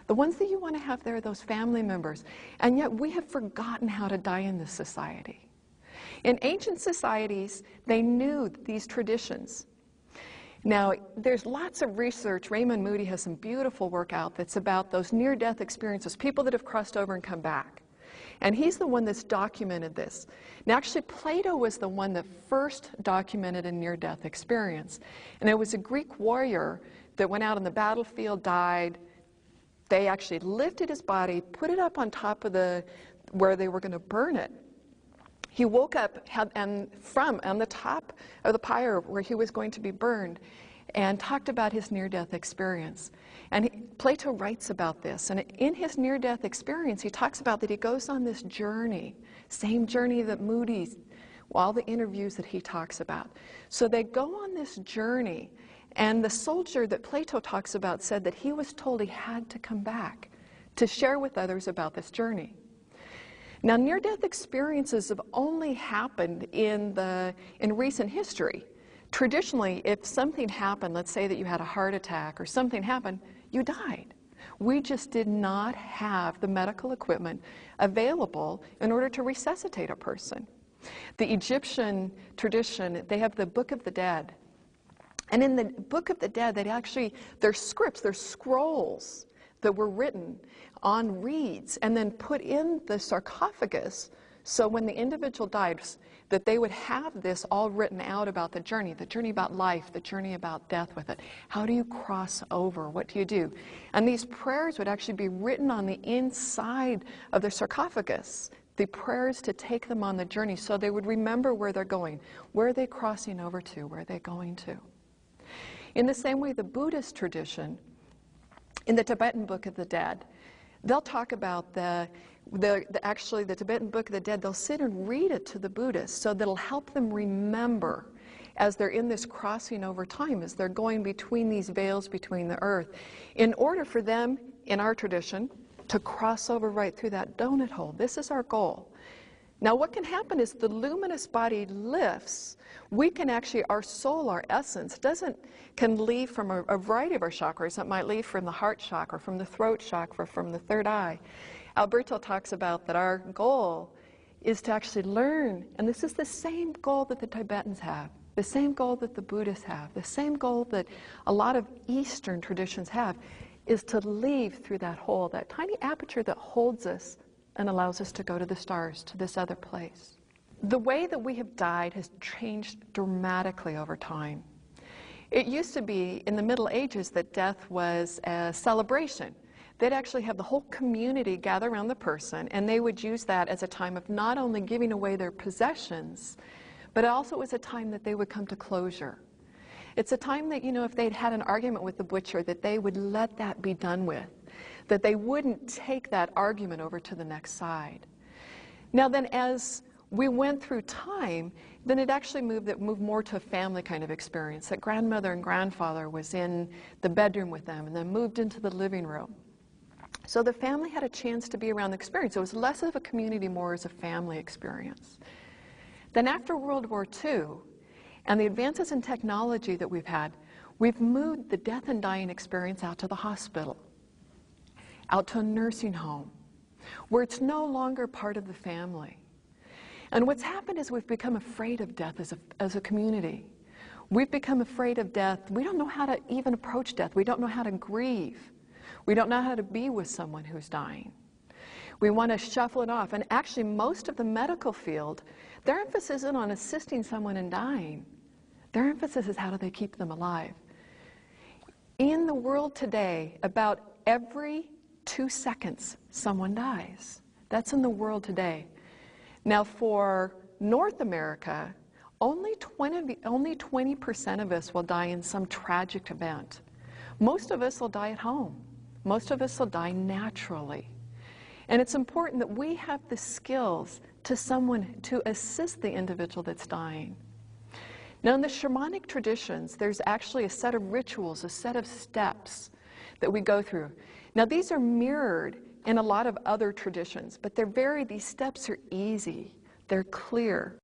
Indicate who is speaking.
Speaker 1: The ones that you want to have there are those family members. And yet we have forgotten how to die in this society. In ancient societies, they knew these traditions. Now, there's lots of research. Raymond Moody has some beautiful work out that's about those near-death experiences, people that have crossed over and come back. And he's the one that's documented this. Now, actually, Plato was the one that first documented a near-death experience. And it was a Greek warrior that went out on the battlefield, died. They actually lifted his body, put it up on top of where they were going to burn it. He woke up on the top of the pyre where he was going to be burned and talked about his near-death experience. And Plato writes about this. And in his near-death experience, he talks about that he goes on this journey, same journey that Moody's, all the interviews that he talks about. So they go on this journey, and the soldier that Plato talks about said that he was told he had to come back to share with others about this journey. Now, near-death experiences have only happened in recent history. Traditionally, if something happened, let's say that you had a heart attack or something happened, you died. We just did not have the medical equipment available in order to resuscitate a person. The Egyptian tradition, they have the Book of the Dead. And in the Book of the Dead, there's scripts, there's scrolls that were written on reeds and then put in the sarcophagus, so when the individual died, that they would have this all written out about the journey about life, the journey about death with it. How do you cross over? What do you do? And these prayers would actually be written on the inside of the sarcophagus, the prayers to take them on the journey so they would remember where they're going. Where are they crossing over to? Where are they going to? In the same way, the Buddhist tradition, in the Tibetan Book of the Dead, they'll talk about actually the Tibetan Book of the Dead, they'll sit and read it to the Buddhists so that'll help them remember as they're in this crossing over time, as they're going between these veils between the earth, in order for them, in our tradition, to cross over right through that donut hole. This is our goal. Now, what can happen is the luminous body lifts. We can actually, our soul, our essence, can leave from a variety of our chakras. It might leave from the heart chakra, from the throat chakra, from the third eye. Alberto talks about that our goal is to actually learn, and this is the same goal that the Tibetans have, the same goal that the Buddhists have, the same goal that a lot of Eastern traditions have, is to leave through that hole, that tiny aperture that holds us and allows us to go to the stars, to this other place. The way that we have died has changed dramatically over time. It used to be in the Middle Ages that death was a celebration. They'd actually have the whole community gather around the person, and they would use that as a time of not only giving away their possessions, but also as a time that they would come to closure. It's a time that, if they'd had an argument with the butcher, that they would let that be done with, that they wouldn't take that argument over to the next side. Now then, as we went through time, then it actually moved more to a family kind of experience, that grandmother and grandfather was in the bedroom with them and then moved into the living room. So the family had a chance to be around the experience. It was less of a community, more as a family experience. Then after World War II, and the advances in technology that we've had, we've moved the death and dying experience out to the hospital, out to a nursing home, where it's no longer part of the family. And what's happened is we've become afraid of death as a community. We've become afraid of death. We don't know how to even approach death. We don't know how to grieve. We don't know how to be with someone who's dying. We want to shuffle it off. And actually, most of the medical field, their emphasis isn't on assisting someone in dying. Their emphasis is how do they keep them alive. In the world today, about every 2 seconds, someone dies. That's in the world today. Now, for North America, only 20% of us will die in some tragic event. Most of us will die at home. Most of us will die naturally. And it's important that we have the skills to assist the individual that's dying. Now, in the shamanic traditions, there's actually a set of rituals, a set of steps that we go through. Now, these are mirrored in a lot of other traditions, but these steps are easy, they're clear.